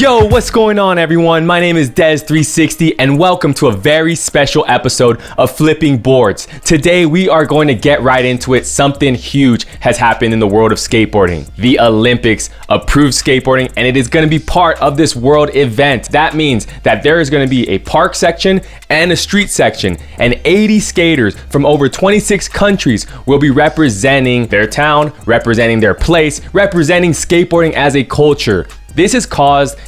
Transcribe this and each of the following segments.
Yo, what's going on everyone? My name is Dez360 and welcome to a very special episode of Flipping Boards. Today we are going to get right into it. Something huge has happened in the world of skateboarding. The Olympics approved skateboarding and it is going to be part of this world event. That means that there is going to be a park section and a street section, and 80 skaters from over 26 countries will be representing their town, representing their place, representing skateboarding as a culture. This has caused,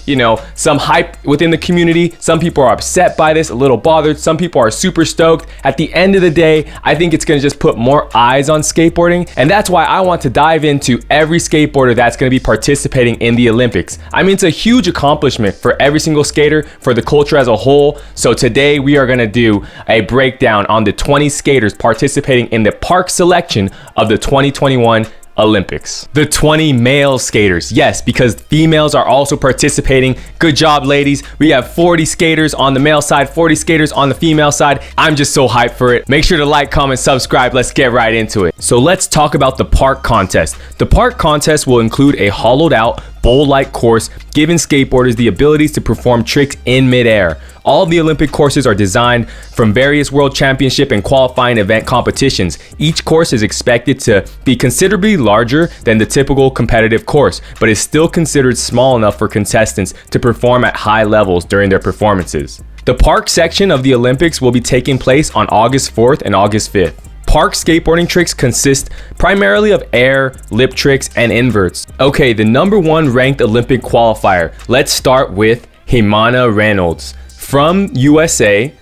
some hype within the community. Some people are upset by this, a little bothered. Some people are super stoked. At the end of the day, I think it's gonna just put more eyes on skateboarding. And that's why I want to dive into every skateboarder that's gonna be participating in the Olympics. I mean, it's a huge accomplishment for every single skater, for the culture as a whole. So today we are gonna do a breakdown on the 20 skaters participating in the park selection of the 2021 Olympics. The 20 male skaters, yes, because females are also participating. Good job, ladies. We have 40 skaters on the male side, 40 skaters on the female side. I'm just so hyped for it. Make sure to like, comment, subscribe. Let's get right into it. So let's talk about the park contest. The park contest will include a hollowed out bowl-like course, giving skateboarders the abilities to perform tricks in midair. All of the Olympic courses are designed from various world championship and qualifying event competitions. Each course is expected to be considerably larger than the typical competitive course, but is still considered small enough for contestants to perform at high levels during their performances. The park section of the Olympics will be taking place on August 4th and August 5th. Park skateboarding tricks consist primarily of air, lip tricks, and inverts. Okay, the number one ranked Olympic qualifier. Let's start with Heimana Reynolds from USA,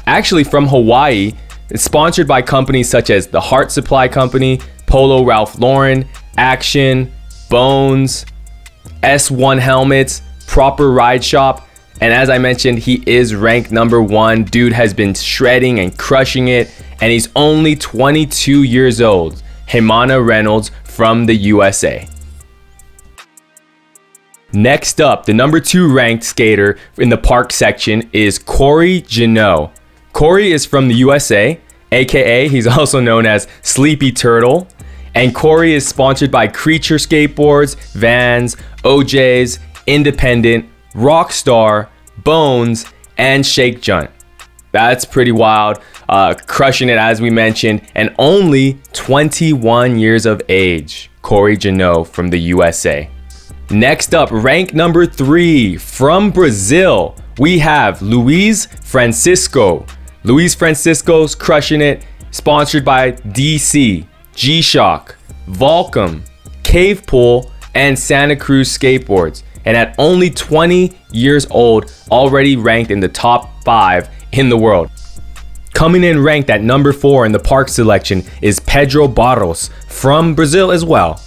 actually from Hawaii. It's sponsored by companies such as the Heart Supply Company, Polo Ralph Lauren, Action, Bones, S1 Helmets, Proper Ride Shop. And as I mentioned, he is ranked number one. Dude has been shredding and crushing it. And he's only 22 years old. Heimana Reynolds from the USA. Next up, the number two ranked skater in the park section is Corey Janot. Corey is from the USA, aka he's also known as Sleepy Turtle. And Corey is sponsored by Creature Skateboards, Vans, OJs, Independent, Rockstar, Bones, and Shake Junt. That's pretty wild. Crushing it as we mentioned, and only 21 years of age. Corey Janot from the USA. Next up, rank number 3 from Brazil, we have Luiz Francisco. Luiz Francisco's crushing it, sponsored by DC, G-Shock, Volcom, Cave Pool, and Santa Cruz Skateboards. And at only 20 years old, already ranked in the top 5 in the world. Coming in ranked at number 4 in the park selection is Pedro Barros from Brazil as well.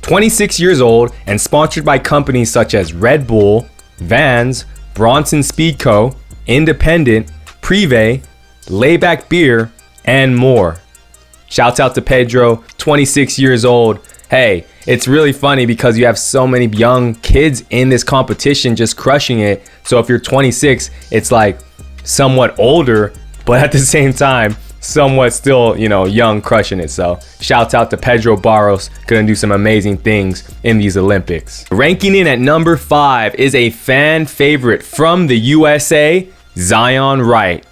26 years old and sponsored by companies such as Red Bull, Vans, Bronson Speedco, Independent, Privé, Layback Beer, and more. Shouts out to Pedro, 26 years old. Hey, it's really funny because you have so many young kids in this competition just crushing it. So if you're 26, it's like somewhat older, but at the same time, somewhat still, young, crushing it. So shouts out to Pedro Barros, gonna do some amazing things in these Olympics. Ranking in at number 5 is a fan favorite from the USA, Zion Wright.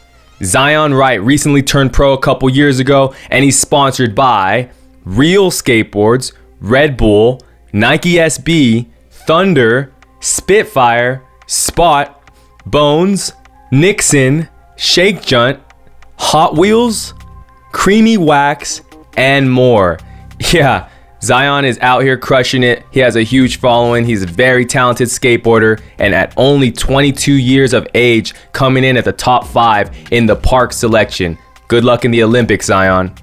Zion Wright recently turned pro a couple years ago, and he's sponsored by Real Skateboards, Red Bull, Nike SB, Thunder, Spitfire, Spot, Bones, Nixon, Shake Junt, Hot Wheels, Creamy Wax, and more. Yeah, Zion is out here crushing it. He has a huge following. He's a very talented skateboarder, and at only 22 years of age, coming in at the top 5 in the park selection. Good luck in the Olympics, Zion.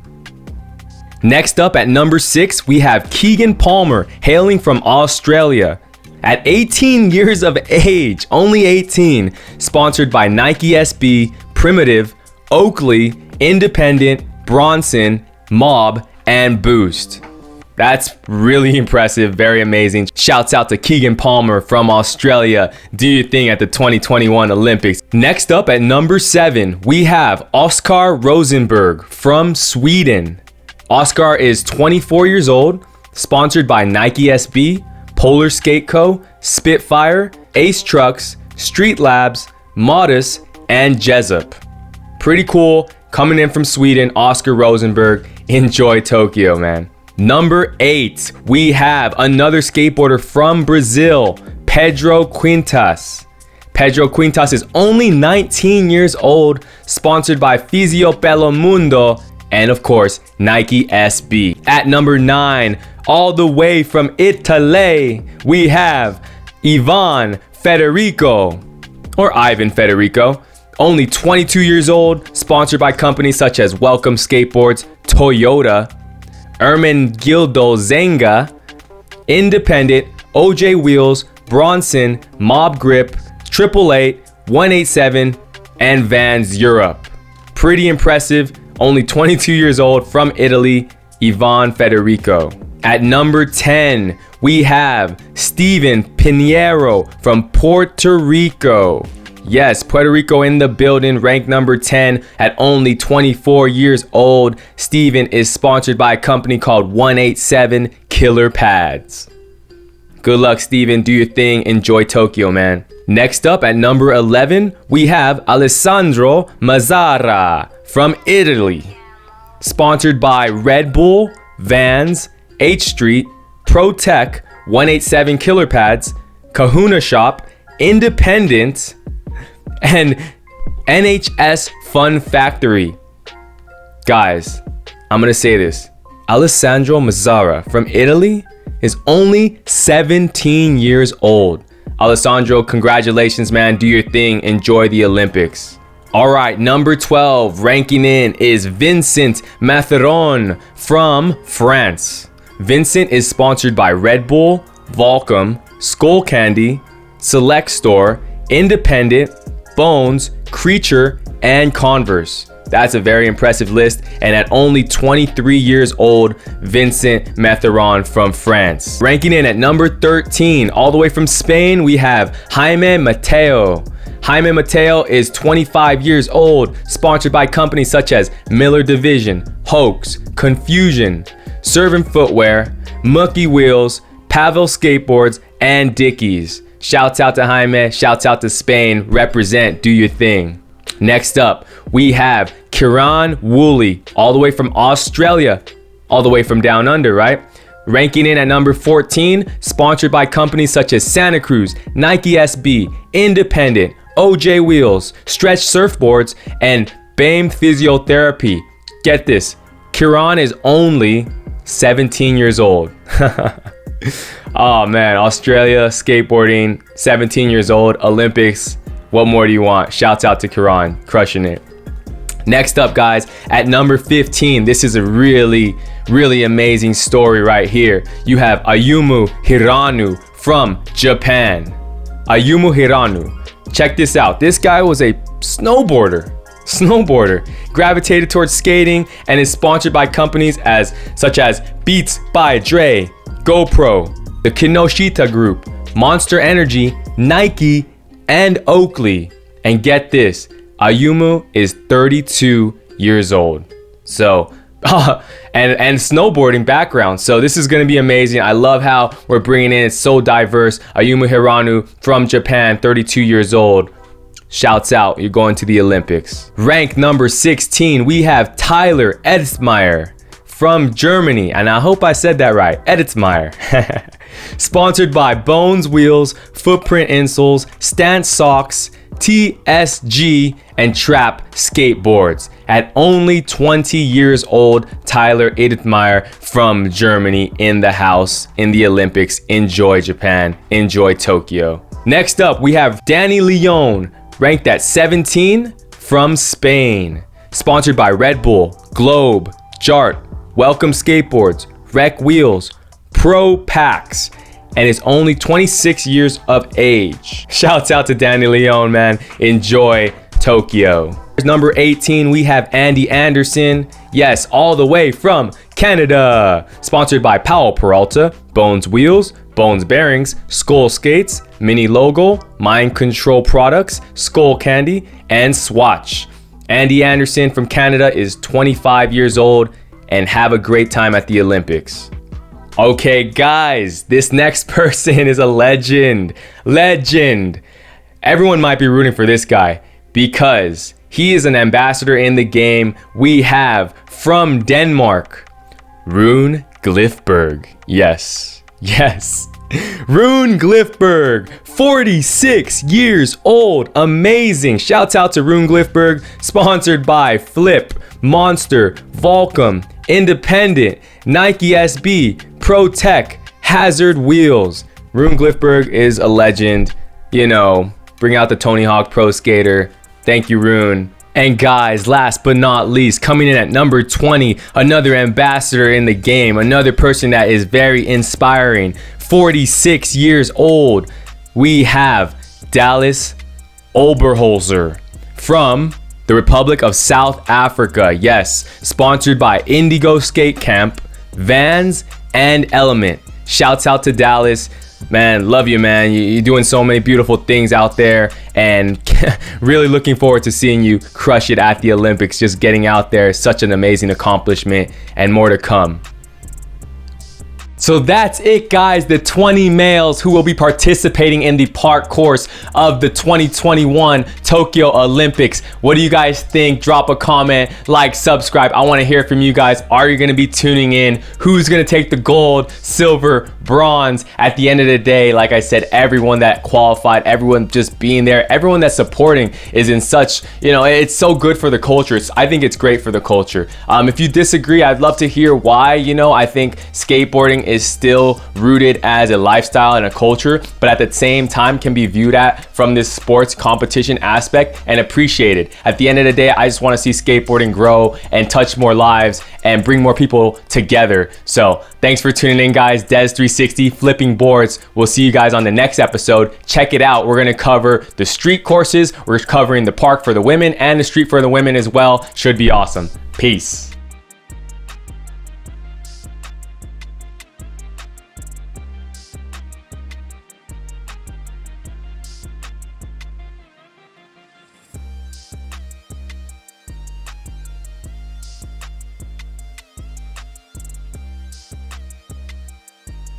Next up at number 6, we have Keegan Palmer, hailing from Australia. At 18 years of age, only 18, sponsored by Nike SB, Primitive, Oakley, Independent, Bronson, Mob, and Boost. That's really impressive, very amazing. Shouts out to Keegan Palmer from Australia. Do your thing at the 2021 Olympics. Next up at number 7, we have Oskar Rosenberg from Sweden. Oskar is 24 years old, sponsored by Nike SB, Polar Skate Co., Spitfire, Ace Trucks, Street Labs, Modus, and Jessup. Pretty cool. Coming in from Sweden, Oscar Rosenberg. Enjoy Tokyo, man. Number 8, we have another skateboarder from Brazil, Pedro Quintas. Pedro Quintas is only 19 years old, sponsored by Fisio Pelo Mundo, and of course, Nike SB. At number 9, all the way from Italy, we have Ivan Federico, or Ivan Federico. Only 22 years old, sponsored by companies such as Welcome Skateboards, Toyota, Ermenegildo Zenga, Independent, OJ Wheels, Bronson, Mob Grip, 888, 187, and Vans Europe. Pretty impressive. Only 22 years old, from Italy, Ivan Federico. At number 10, we have Steven Pinheiro from Puerto Rico. Yes, Puerto Rico in the building, ranked number 10 at only 24 years old. Steven is sponsored by a company called 187 Killer Pads. Good luck, Steven. Do your thing. Enjoy Tokyo, man. Next up at number 11, we have Alessandro Mazzara from Italy. Sponsored by Red Bull, Vans, H Street, Pro Tech, 187 Killer Pads, Kahuna Shop, Independent, and NHS Fun Factory. Guys, I'm gonna say this. Alessandro Mazzara from Italy is only 17 years old. Alessandro, congratulations, man. Do your thing. Enjoy the Olympics. All right, number 12, ranking in, is Vincent Matheron from France. Vincent is sponsored by Red Bull, Volcom, Skull Candy, Select Store, Independent, Bones, Creature, and Converse. That's a very impressive list. And at only 23 years old, Vincent Matheron from France. Ranking in at number 13, all the way from Spain, we have Jaime Mateo. Jaime Mateo is 25 years old, sponsored by companies such as Miller Division, Hoax, Confusion, Servant Footwear, Mucky Wheels, Pavel Skateboards, and Dickies. Shouts out to Jaime, shouts out to Spain, represent, do your thing. Next up, we have Kieran Woolley, all the way from Australia, all the way from down under, right? Ranking in at number 14, sponsored by companies such as Santa Cruz, Nike SB, Independent, OJ Wheels, Stretch Surfboards, and BAME Physiotherapy. Get this, Kieran is only 17 years old. Oh man, Australia, skateboarding, 17 years old, Olympics. What more do you want? Shouts out to Kieran, crushing it. Next up, guys, at number 15, this is a really amazing story right here. You have Ayumu Hirano from Japan. Ayumu Hirano. Check this out. This guy was a snowboarder, gravitated towards skating, and is sponsored by companies such as Beats by Dre, GoPro, the Kinoshita Group, Monster Energy, Nike, and Oakley. And get this, Ayumu is 32 years old. So, and snowboarding background. So this is going to be amazing. I love how we're bringing in, it's so diverse. Ayumu Hirano from Japan, 32 years old. Shouts out, you're going to the Olympics. Rank number 16, we have Tyler Edsmeyer from Germany. And I hope I said that right, Edsmeyer. Sponsored by Bones Wheels, Footprint Insoles, Stance Socks, TSG, and Trap Skateboards. At only 20 years old, Tyler Edsmeyer from Germany in the house, in the Olympics. Enjoy Japan, enjoy Tokyo. Next up, we have Danny Leon, ranked at 17 from Spain. Sponsored by Red Bull, Globe, Jart, Welcome Skateboards, Rec Wheels, Pro Packs, and is only 26 years of age. Shouts out to Danny Leon, man. Enjoy Tokyo. Number 18, we have Andy Anderson. Yes, all the way from Canada. Sponsored by Powell Peralta, Bones Wheels, Bones Bearings, Skull Skates, Mini Logo, Mind Control Products, Skull Candy, and Swatch. Andy Anderson from Canada is 25 years old, and have a great time at the Olympics. Okay, guys, this next person is a legend. Legend. Everyone might be rooting for this guy because he is an ambassador in the game. We have from Denmark, Rune Glifberg. Yes, yes. Rune Glifberg, 46 years old. Amazing. Shouts out to Rune Glifberg. Sponsored by Flip, Monster, Volcom, Independent, Nike SB, Pro Tech, Hazard Wheels. Rune Glifberg is a legend. You know, bring out the Tony Hawk Pro Skater. Thank you, Rune. And guys, last but not least, coming in at number 20, another ambassador in the game, another person that is very inspiring, 46 years old. We have Dallas Oberholzer from the Republic of South Africa. Yes, sponsored by Indigo Skate Camp, Vans, and Element. Shouts out to Dallas. Man, love you, man. You're doing so many beautiful things out there, and really looking forward to seeing you crush it at the Olympics. Just getting out there is such an amazing accomplishment, and more to come. So that's it, guys, the 20 males who will be participating in the park course of the 2021 Tokyo Olympics. What do you guys think? Drop a comment, like, subscribe. I want to hear from you guys. Are you going to be tuning in? Who's going to take the gold, silver, bronze? At the end of the day, like I said, everyone that qualified, everyone just being there, everyone that's supporting is in such, you know, it's so good for the culture. I think it's great for the culture. If you disagree, I'd love to hear why. You know, I think skateboarding is still rooted as a lifestyle and a culture, but at the same time can be viewed at from this sports competition aspect and appreciated. At the end of the day, I just want to see skateboarding grow and touch more lives and bring more people together. So thanks for tuning in, guys. Des360 flipping boards. We'll see you guys on the next episode. Check it out. We're going to cover the street courses. We're covering the park for the women and the street for the women as well. Should be awesome. Peace.